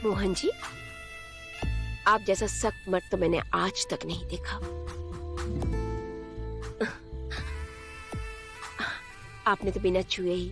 मोहन जी, आप जैसा सख्त मर्द तो मैंने आज तक नहीं देखा। आपने तो बिना छुए ही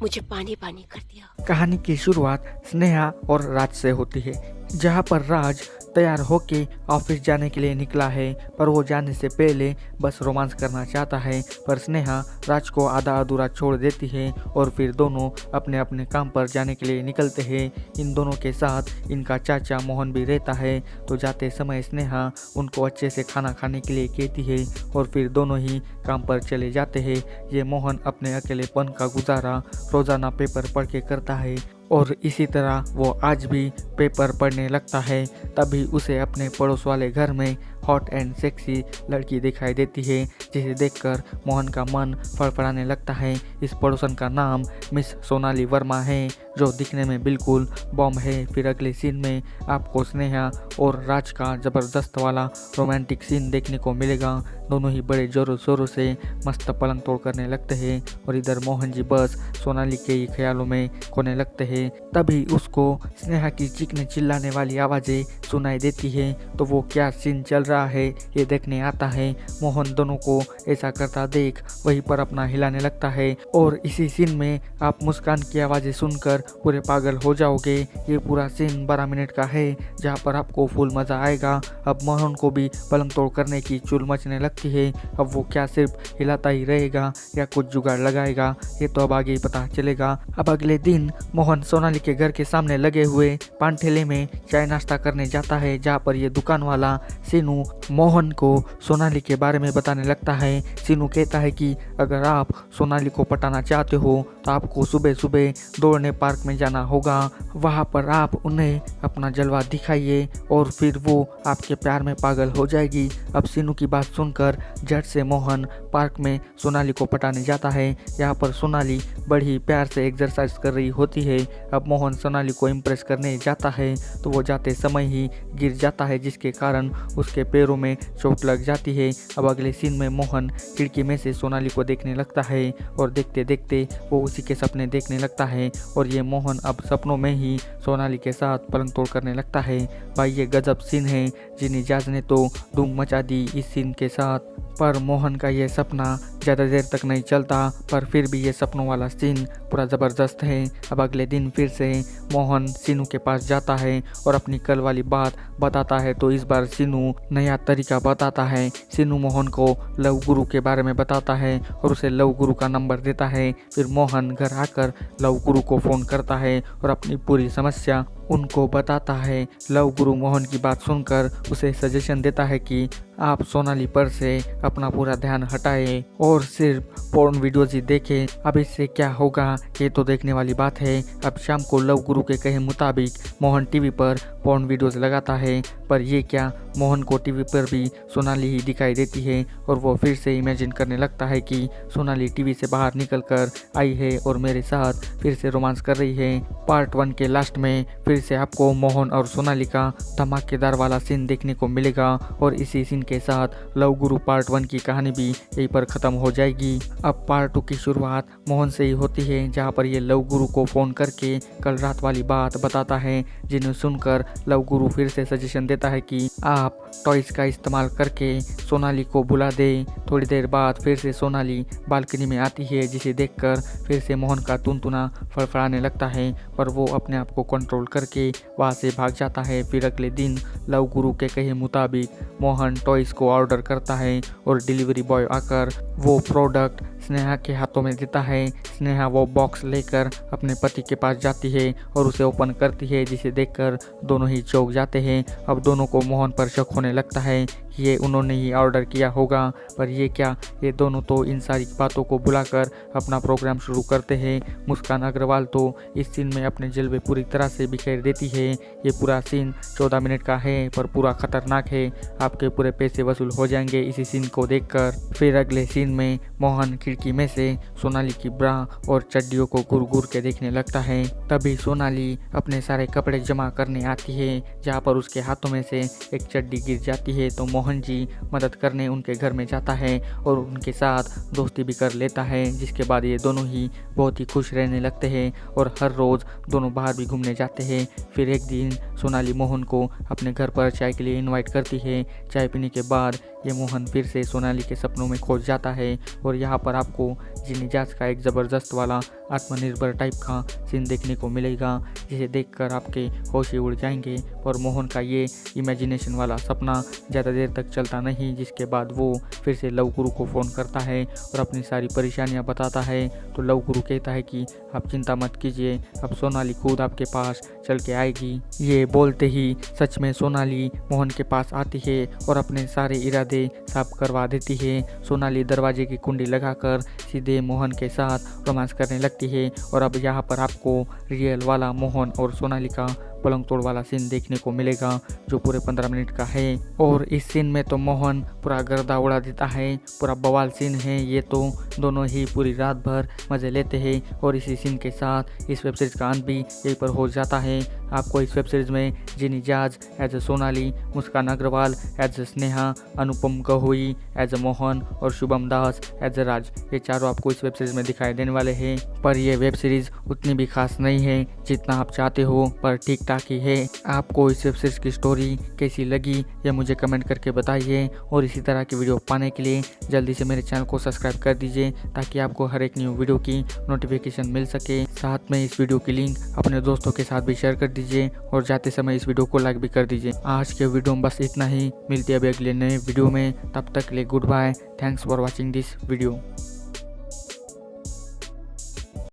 मुझे पानी पानी कर दिया। कहानी की शुरुआत स्नेहा और राज से होती है, जहाँ पर राज तैयार होके ऑफिस जाने के लिए निकला है, पर वो जाने से पहले बस रोमांस करना चाहता है। पर स्नेहा राज को आधा अधूरा छोड़ देती है और फिर दोनों अपने अपने काम पर जाने के लिए निकलते हैं। इन दोनों के साथ इनका चाचा मोहन भी रहता है। तो जाते समय स्नेहा उनको अच्छे से खाना खाने के लिए कहती है और फिर दोनों ही काम पर चले जाते हैं। ये मोहन अपने अकेलेपन का गुजारा रोज़ाना पेपर पढ़ के करता है और इसी तरह वो आज भी पेपर पढ़ने लगता है। तभी उसे अपने पड़ोस वाले घर में हॉट एंड सेक्सी लड़की दिखाई देती है, जिसे देखकर मोहन का मन फड़फड़ाने लगता है। इस पड़ोसन का नाम मिस सोनाली वर्मा है, जो दिखने में बिल्कुल बॉम्ब है। फिर अगले सीन में आपको स्नेहा और राज का ज़बरदस्त वाला रोमांटिक सीन देखने को मिलेगा। दोनों ही बड़े जोरों शोरों से मस्त पलंग तोड़ करने लगते हैं और इधर मोहन जी बस सोनाली के ही ख्यालों में खोने लगते हैं। तभी उसको स्नेहा की चीखने चिल्लाने वाली आवाज़ें सुनाई देती है। तो वो क्या सीन चल रहा है ये देखने आता है। मोहन दोनों को ऐसा करता देख वहीं पर अपना हिलाने लगता है और इसी सीन में आप मुस्कान की आवाज़ें सुनकर पूरे पागल हो जाओगे। ये पूरा सीन 12 मिनट का है, जहाँ पर आपको फुल मज़ा आएगा। अब मोहन को भी पलंग तोड़ करने की चुल मचने लगती है। अब वो क्या सिर्फ हिलाता ही रहेगा या कुछ जुगाड़ लगाएगा, ये तो अब आगे ही पता चलेगा। अब अगले दिन मोहन सोनाली के घर के सामने लगे हुए पान ठेले में चाय नाश्ता करने जाता है, जहाँ पर ये दुकान वाला सीनू मोहन को सोनाली के बारे में बताने लगता है। सीनू कहता है कि अगर आप सोनाली को पटाना चाहते हो तो आपको सुबह सुबह दौड़ने पार्क में जाना होगा। वहाँ पर आप उन्हें अपना जलवा दिखाइए और फिर वो आपके प्यार में पागल हो जाएगी। अब सीनू की बात सुनकर झट से मोहन पार्क में सोनाली को पटाने जाता है। यहाँ पर सोनाली बड़ी प्यार से एक्सरसाइज कर रही होती है। अब मोहन सोनाली को इम्प्रेस करने जाता है तो वो जाते समय ही गिर जाता है, जिसके कारण उसके पैरों में चोट लग जाती है। अब अगले सीन में मोहन खिड़की में से सोनाली को देखने लगता है और देखते देखते वो उसी के सपने देखने लगता है और ये मोहन अब सपनों में ही सोनाली के साथ पलंग तोड़ करने लगता है। भाई ये गजब सीन है, जिनी जाज ने तो धूम मचा दी इस सीन के साथ। पर मोहन का ये सपना ज़्यादा देर तक नहीं चलता, पर फिर भी ये सपनों वाला सीन पूरा ज़बरदस्त है। अब अगले दिन फिर से मोहन सीनू के पास जाता है और अपनी कल वाली बात बताता है। तो इस बार सीनू नया तरीका बताता है। सीनू मोहन को लव गुरु के बारे में बताता है और उसे लव गुरु का नंबर देता है। फिर मोहन घर आकर लव गुरु को फ़ोन करता है और अपनी पूरी समस्या उनको बताता है। लव गुरु मोहन की बात सुनकर उसे सजेशन देता है कि आप सोनाली पर से अपना पूरा ध्यान हटाएं और सिर्फ पोर्न वीडियोज ही देखें। अब इससे क्या होगा ये तो देखने वाली बात है। अब शाम को लव गुरु के कहे मुताबिक मोहन टीवी पर पोर्न वीडियोज लगाता है, पर ये क्या मोहन को टीवी पर भी सोनाली ही दिखाई देती है और वो फिर से इमेजिन करने लगता है कि सोनाली टीवी से बाहर निकलकर आई है और मेरे साथ फिर से रोमांस कर रही है। पार्ट 1 के लास्ट में फिर से आपको मोहन और सोनाली का धमाकेदार वाला सीन देखने को मिलेगा और इसी सीन के साथ लव गुरु पार्ट 1 की कहानी भी यहीं पर ख़त्म हो जाएगी। अब पार्ट 2 की शुरुआत मोहन से ही होती है, जहाँ पर ये लव गुरु को फ़ोन करके कल रात वाली बात बताता है, जिन्हें सुनकर लव गुरु फिर से सजेशन देता है कि आप टॉयज़ का इस्तेमाल करके सोनाली को बुला दें। थोड़ी देर बाद फिर से सोनाली बालकनी में आती है, जिसे देखकर फिर से मोहन का तुनतुना फड़फड़ाने लगता है, पर वो अपने आप को कंट्रोल करके वहाँ से भाग जाता है। फिर अगले दिन लव गुरु के कहे मुताबिक मोहन टॉयज़ को ऑर्डर करता है और डिलीवरी बॉय आकर वो प्रोडक्ट स्नेहा के हाथों में देता है। स्नेहा वो बॉक्स लेकर अपने पति के पास जाती है और उसे ओपन करती है, जिसे देखकर दोनों ही चौंक जाते हैं। अब दोनों को मोहन पर शक होने लगता है कि ये उन्होंने ही ऑर्डर किया होगा, पर ये क्या, ये दोनों तो इन सारी बातों को भुलाकर अपना प्रोग्राम शुरू करते हैं। मुस्कान अग्रवाल तो इस सीन में अपने जलवे पूरी तरह से बिखेर देती है। ये पूरा सीन 14 मिनट का है, पर पूरा खतरनाक है। आपके पूरे पैसे वसूल हो जाएंगे इसी सीन को देखकर। फिर अगले सीन में मोहन खिड़की में से सोनाली की ब्रा और चड्डियों को घूर घूर के देखने लगता है। तभी सोनाली अपने सारे कपड़े जमा करने आती है, जहाँ पर उसके हाथों में से एक चड्डी गिर जाती है तो मोहन जी मदद करने उनके घर में जाता है और उनके साथ दोस्ती भी कर लेता है, जिसके बाद ये दोनों ही बहुत ही खुश रहने लगते हैं और हर रोज़ दोनों बाहर भी घूमने जाते हैं। फिर एक दिन सोनाली मोहन को अपने घर पर चाय के लिए इनवाइट करती है। चाय पीने के बाद ये मोहन फिर से सोनाली के सपनों में खो जाता है और यहाँ पर आपको जिनी जाज का एक ज़बरदस्त वाला आत्मनिर्भर टाइप का सीन देखने को मिलेगा, जिसे देखकर आपके होश ही उड़ जाएंगे। और मोहन का ये इमेजिनेशन वाला सपना ज़्यादा देर तक चलता नहीं, जिसके बाद वो फिर से लव गुरु को फ़ोन करता है और अपनी सारी परेशानियाँ बताता है। तो लव गुरु कहता है कि आप चिंता मत कीजिए, अब सोनाली खुद आपके पास चल के आएगी। ये बोलते ही सच में सोनाली मोहन के पास आती है और अपने सारे इरादे साफ करवा देती है। सोनाली दरवाजे की कुंडी लगाकर सीधे मोहन के साथ रोमांस करने लगती है और अब यहाँ पर आपको रियल वाला मोहन और सोनाली का पलंग तोड़ वाला सीन देखने को मिलेगा, जो पूरे 15 मिनट का है। और इस सीन में तो मोहन पूरा गर्दा उड़ा देता है, पूरा बवाल सीन है ये तो। दोनों ही पूरी रात भर मज़े लेते हैं और इसी सीन के साथ इस वेब सीरीज़ का अंत भी यहीं पर हो जाता है। आपको इस वेब सीरीज़ में Jinni Jaz as a Sonali, Muskan Agarwal as a Sneha, Anupam Gahoi as a Mohan और शुभम दास एज ए राज, ये चारों आपको इस वेब सीरीज़ में दिखाई देने वाले हैं। पर यह वेब सीरीज़ उतनी भी खास नहीं है जितना आप चाहते हो, पर ठीक ठाक ही है। आपको इस वेब सीरीज़ की स्टोरी कैसी लगी ये मुझे कमेंट करके बताइए और इसी तरह की वीडियो पाने के लिए जल्दी से मेरे चैनल को सब्सक्राइब कर दीजिए, ताकि आपको हर एक न्यू वीडियो की नोटिफिकेशन मिल सके। साथ में इस वीडियो की लिंक अपने दोस्तों के साथ भी शेयर कर दीजिए और जाते समय इस वीडियो को लाइक भी कर दीजिए। आज के वीडियो में बस इतना ही, मिलते हैं अभी अगले नए वीडियो में, तब तक के लिए good bye. Thanks for watching this video.